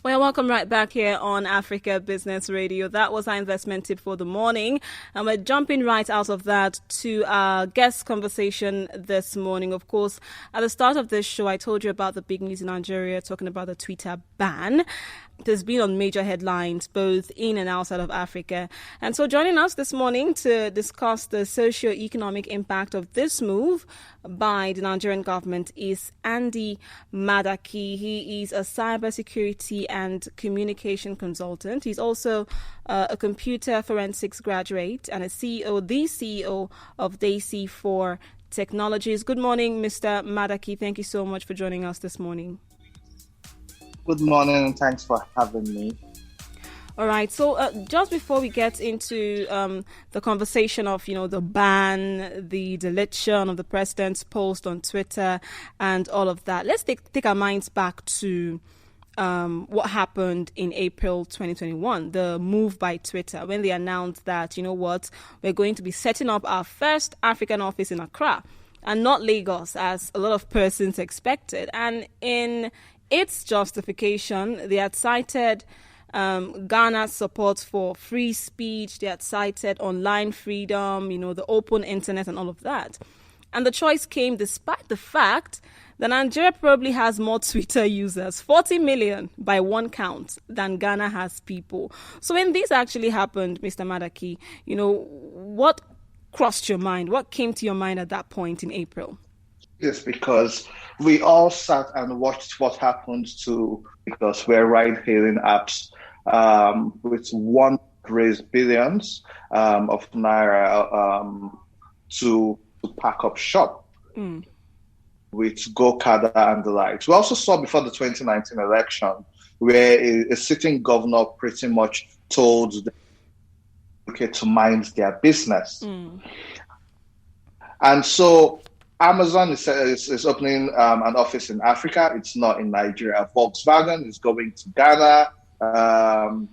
Well, welcome right back here on Africa Business Radio. That was our investment tip for the morning. And we're jumping right out of that to our guest conversation this morning. Of course, at the start of this show, I told you about the big news in Nigeria, talking about the Twitter ban. There's been on major headlines, both in and outside of Africa. And so joining us this morning to discuss the socio-economic impact of this move by the Nigerian government is Andy Madaki. He is a cybersecurity and communication consultant. He's also a computer forensics graduate and the CEO of Daisy 4 Technologies. Good morning, Mr. Madaki. Thank you so much for joining us this morning. Good morning and thanks for having me. All right. So just before we get into the conversation of, the ban, the deletion of the president's post on Twitter and all of that, let's take our minds back to what happened in April 2021, the move by Twitter, when they announced that, we're going to be setting up our first African office in Accra and not Lagos, as a lot of persons expected. And in its justification, they had cited Ghana's support for free speech. They had cited online freedom, the open internet and all of that. And the choice came despite the fact that Nigeria probably has more Twitter users, 40 million by one count, than Ghana has people. So when this actually happened, Mr. Madaki, what crossed your mind? What came to your mind at that point in April? Yes, because we all sat and watched what happened because we're ride-hailing apps with one raised billions of naira to pack up shop with Go-Kada and the likes. We also saw before the 2019 election where a sitting governor pretty much told the UK to mind their business. And so Amazon is opening an office in Africa. It's not in Nigeria. Volkswagen is going to Ghana.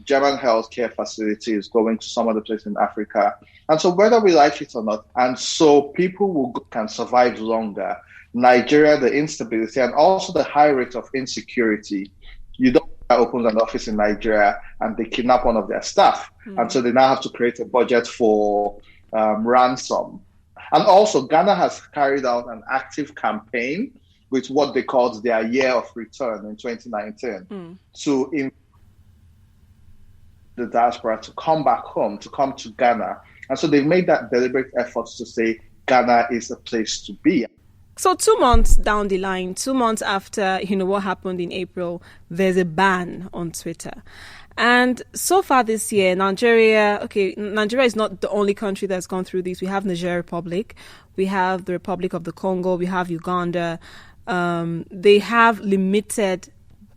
German healthcare facility is going to some other place in Africa. And so whether we like it or not, and so people can survive longer. Nigeria, the instability and also the high rate of insecurity. You don't open an office in Nigeria and they kidnap one of their staff. And so they now have to create a budget for ransom. And also, Ghana has carried out an active campaign with what they called their year of return in 2019 to invite the diaspora to come back home, to come to Ghana. And so they've made that deliberate effort to say Ghana is a place to be. So 2 months down the line, 2 months after, what happened in April, there's a ban on Twitter. And so far this year, Nigeria is not the only country that's gone through this. We have Niger Republic, we have the Republic of the Congo, we have Uganda. They have limited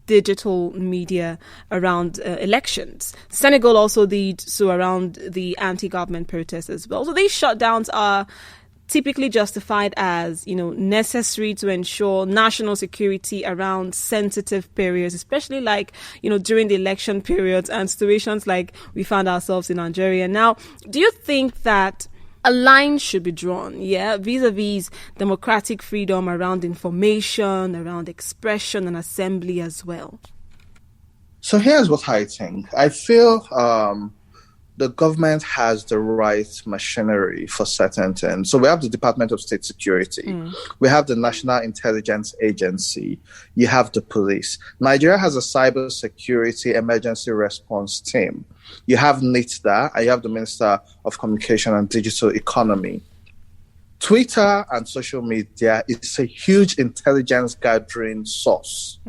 digital media around elections. Senegal also did so around the anti-government protests as well. So these shutdowns are typically justified as, necessary to ensure national security around sensitive periods, especially during the election periods and situations like we found ourselves in Nigeria. Now, do you think that a line should be drawn, vis-a-vis democratic freedom around information, around expression and assembly as well? So here's what I think. I feel the government has the right machinery for certain things. So we have the Department of State Security. We have the National Intelligence Agency. You have the police. Nigeria has a cybersecurity emergency response team. You have NITDA, and you have the Minister of Communication and Digital Economy. Twitter and social media is a huge intelligence gathering source.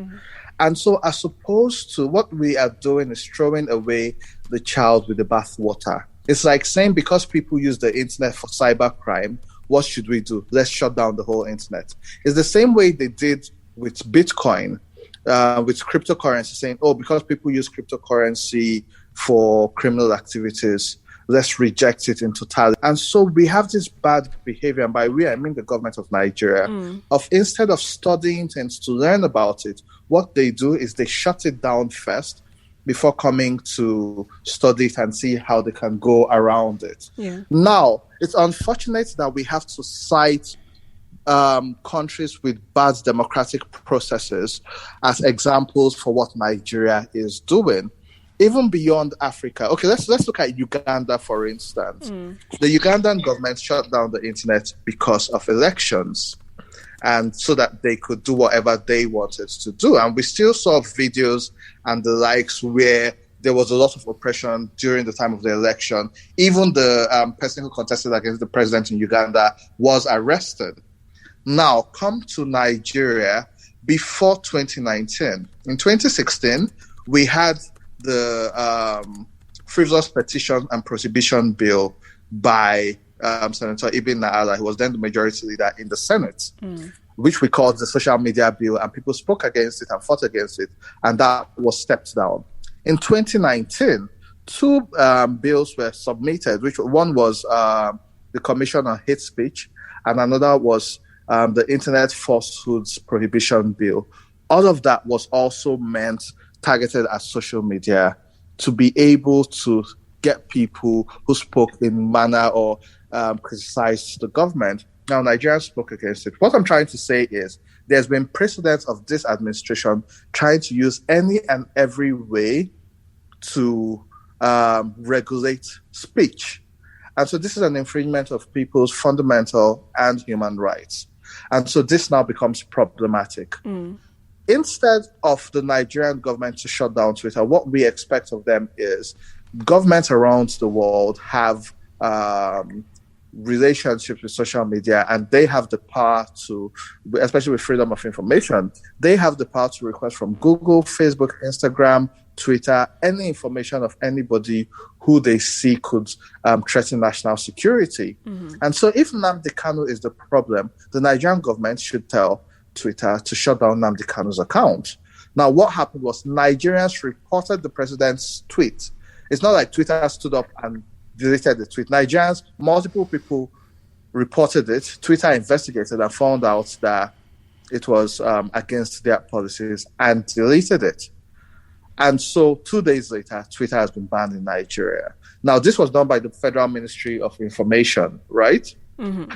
And so as opposed to what we are doing is throwing away the child with the bathwater. It's like saying because people use the internet for cybercrime, what should we do? Let's shut down the whole internet. It's the same way they did with Bitcoin, with cryptocurrency, saying, because people use cryptocurrency for criminal activities, let's reject it in totality. And so we have this bad behavior, and by we, I mean the government of Nigeria, of instead of studying things to learn about it, what they do is they shut it down first before coming to study it and see how they can go around it. Yeah. Now, it's unfortunate that we have to cite countries with bad democratic processes as examples for what Nigeria is doing. Even beyond Africa. Okay, let's look at Uganda, for instance. The Ugandan government shut down the internet because of elections, and so that they could do whatever they wanted to do. And we still saw videos and the likes where there was a lot of oppression during the time of the election. Even the person who contested against the president in Uganda was arrested. Now, come to Nigeria before 2019. In 2016, we had the frivolous petition and prohibition bill by Senator Ibn Naala, who was then the majority leader in the Senate, which we called the social media bill, and people spoke against it and fought against it, and that was stepped down. In 2019, two bills were submitted, which one was the Commission on Hate Speech, and another was the Internet Falsehoods Prohibition Bill. All of that was also meant targeted at social media to be able to get people who spoke in manner or criticized the government. Now, Nigerians spoke against it. What I'm trying to say is there's been precedent of this administration trying to use any and every way to regulate speech. And so this is an infringement of people's fundamental and human rights. And so this now becomes problematic. Instead of the Nigerian government to shut down Twitter, what we expect of them is governments around the world have relationships with social media, and they have the power to, especially with freedom of information, they have the power to request from Google, Facebook, Instagram, Twitter, any information of anybody who they see could threaten national security. And so if Nnamdi Kanu is the problem, the Nigerian government should tell Twitter to shut down Nnamdi Kanu's account. Now, what happened was Nigerians reported the president's tweet. It's not like Twitter stood up and deleted the tweet. Nigerians, multiple people reported it. Twitter investigated and found out that it was against their policies and deleted it. And so 2 days later, Twitter has been banned in Nigeria. Now, this was done by the Federal Ministry of Information, right?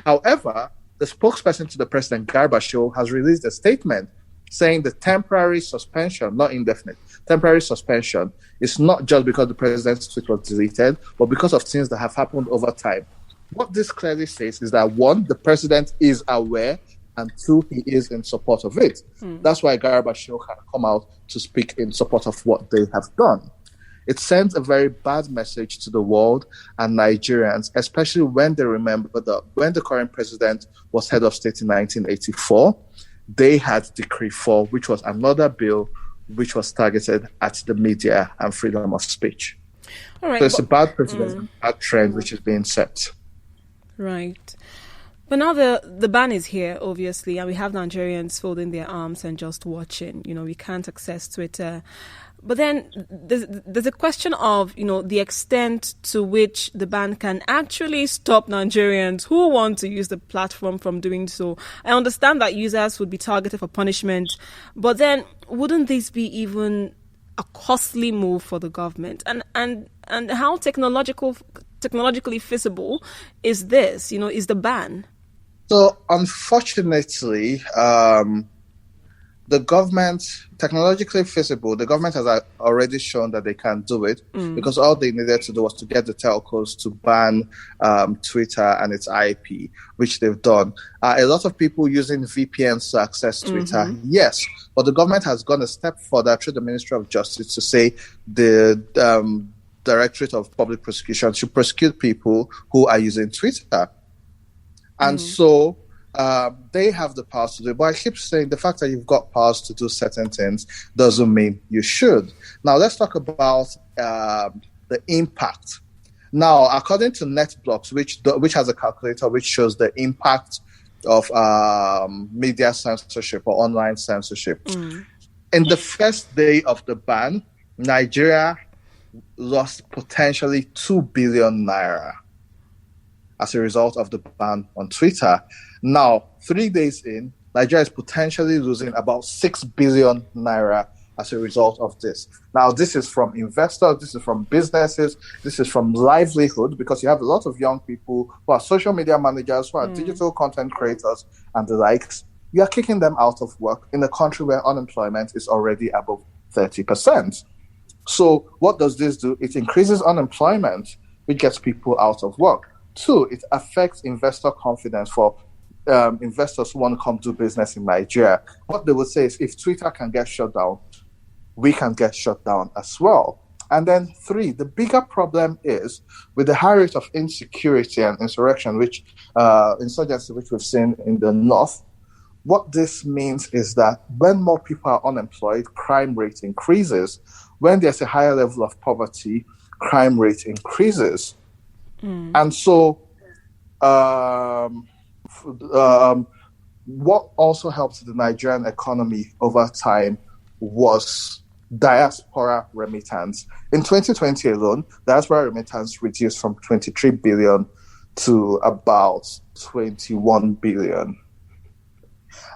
However, the spokesperson to the president, Garba Shehu, has released a statement saying the temporary suspension, not indefinite, temporary suspension is not just because the president's tweet was deleted, but because of things that have happened over time. What this clearly says is that, one, the president is aware, and two, he is in support of it. That's why Garba Shehu can come out to speak in support of what they have done. It sends a very bad message to the world and Nigerians, especially when they remember that when the current president was head of state in 1984, they had Decree 4, which was another bill which was targeted at the media and freedom of speech. All right, so it's a bad precedent, a bad trend which is being set. Right. But now the ban is here, obviously, and we have Nigerians folding their arms and just watching. We can't access Twitter. But then there's a question of, the extent to which the ban can actually stop Nigerians who want to use the platform from doing so. I understand that users would be targeted for punishment, but then wouldn't this be even a costly move for the government? And how technologically feasible is this? Is the ban? So unfortunately, the government, technologically feasible, the government has already shown that they can do it because all they needed to do was to get the telcos to ban Twitter and its IP, which they've done. A lot of people using VPNs to access Twitter, yes, but the government has gone a step further through the Ministry of Justice to say the Directorate of Public Prosecution should prosecute people who are using Twitter. And so they have the powers to do it. But I keep saying the fact that you've got powers to do certain things doesn't mean you should. Now, let's talk about the impact. Now, according to NetBlocks, which has a calculator which shows the impact of media censorship or online censorship, in the first day of the ban, Nigeria lost potentially 2 billion naira as a result of the ban on Twitter. Now, 3 days in, Nigeria is potentially losing about 6 billion naira as a result of this. Now, this is from investors, this is from businesses, this is from livelihood, because you have a lot of young people who are social media managers, who are digital content creators and the likes. You are kicking them out of work in a country where unemployment is already above 30%. So what does this do? It increases unemployment, which gets people out of work. Two, it affects investor confidence for investors who want to come do business in Nigeria. What they would say is, if Twitter can get shut down, we can get shut down as well. And then three, the bigger problem is with the high rate of insecurity and insurrection, insurgency, which we've seen in the north. What this means is that when more people are unemployed, crime rate increases. When there's a higher level of poverty, crime rate increases. And so what also helped the Nigerian economy over time was diaspora remittance. In 2020 alone, diaspora remittance reduced from 23 billion to about 21 billion.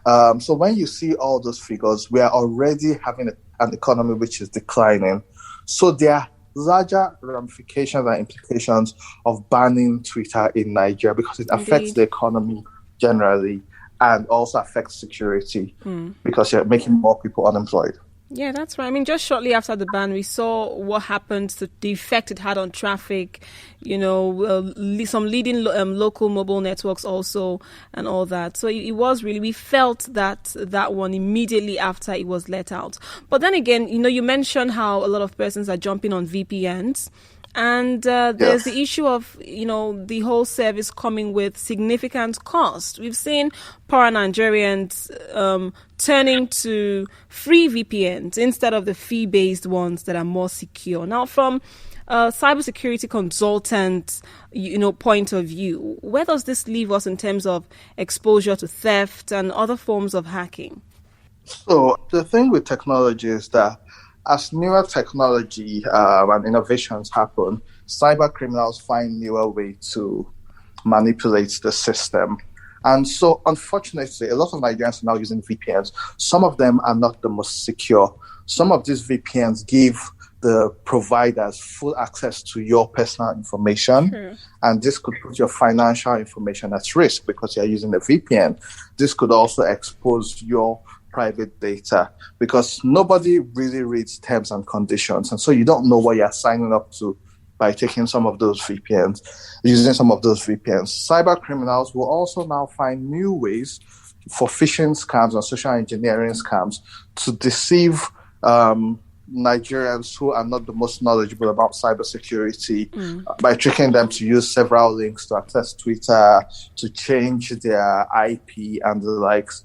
So when you see all those figures, we are already having an economy which is declining. So there are larger ramifications and implications of banning Twitter in Nigeria, because it affects the economy generally and also affects security because you're making more people unemployed. Yeah, that's right. I mean, just shortly after the ban, we saw what happened, the effect it had on traffic, some leading local mobile networks also and all that. So it was really, we felt that one immediately after it was let out. But then again, you mentioned how a lot of persons are jumping on VPNs. And there's the issue of, the whole service coming with significant cost. We've seen poorer Nigerians turning to free VPNs instead of the fee-based ones that are more secure. Now, from a cybersecurity consultant, point of view, where does this leave us in terms of exposure to theft and other forms of hacking? So the thing with technology is that as newer technology and innovations happen, cyber criminals find newer ways to manipulate the system. And so, unfortunately, a lot of Nigerians are now using VPNs. Some of them are not the most secure. Some of these VPNs give the providers full access to your personal information. Sure. And this could put your financial information at risk because you're using a VPN. This could also expose your private data because nobody really reads terms and conditions. And so you don't know what you're signing up to by taking some of those VPNs, using some of those VPNs. Cyber criminals will also now find new ways for phishing scams and social engineering scams to deceive Nigerians who are not the most knowledgeable about cybersecurity by tricking them to use several links to access Twitter, to change their IP and the likes.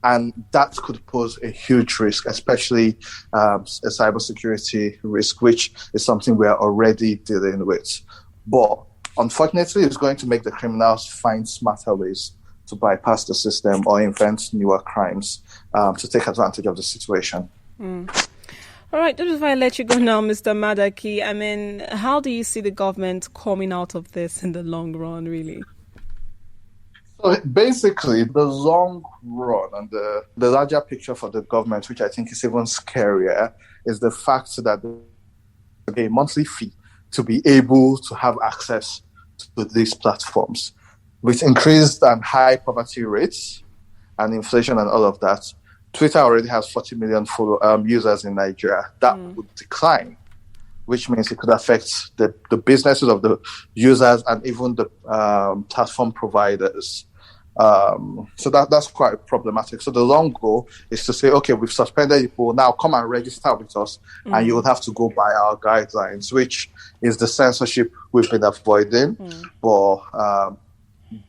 And that could pose a huge risk, especially a cybersecurity risk, which is something we are already dealing with. But unfortunately, it's going to make the criminals find smarter ways to bypass the system or invent newer crimes to take advantage of the situation. All right, just before I let you go now, Mr. Madaki, I mean, how do you see the government coming out of this in the long run, really? So basically, the long run and the larger picture for the government, which I think is even scarier, is the fact that they pay a monthly fee to be able to have access to these platforms. With increased and high poverty rates and inflation and all of that, Twitter already has 40 million users in Nigeria. That would decline, which means it could affect the businesses of the users and even the platform providers. So that's quite problematic. So the long goal is to say, okay, we've suspended people, now come and register with us, and you will have to go by our guidelines, which is the censorship we've been avoiding. But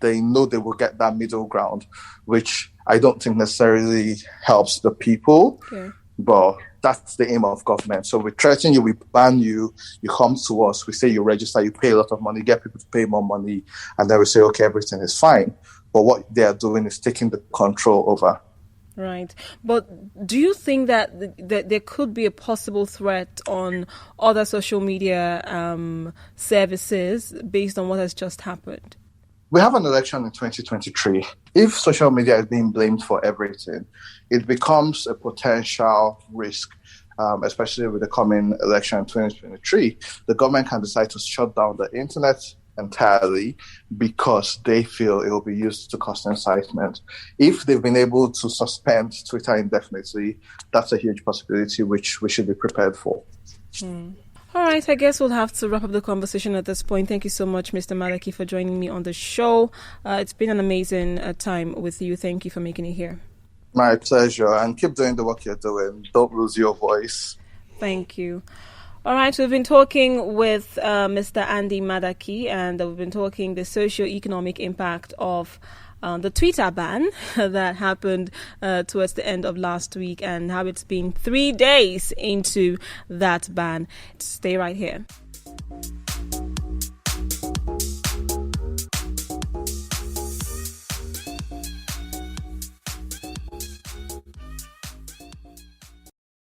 they know they will get that middle ground, which I don't think necessarily helps the people. Okay. But that's the aim of government. So we threaten you, we ban you, you come to us, we say you register, you pay a lot of money, get people to pay more money, and then we say, okay, everything is fine. But what they are doing is taking the control over. Right. But do you think that there could be a possible threat on other social media services based on what has just happened? We have an election in 2023. If social media is being blamed for everything, it becomes a potential risk, especially with the coming election in 2023. The government can decide to shut down the internet entirely because they feel it will be used to cause incitement. If they've been able to suspend Twitter indefinitely, that's a huge possibility which we should be prepared for. All right, I guess we'll have to wrap up the conversation at this point. Thank you so much, Mr. Madaki, for joining me on the show. It's been an amazing time with you. Thank you for making it here. My pleasure. And keep doing the work you're doing. Don't lose your voice. Thank you. All right, we've been talking with Mr. Andy Madaki, and we've been talking the socio-economic impact of the Twitter ban that happened towards the end of last week, and how it's been 3 days into that ban. Stay right here.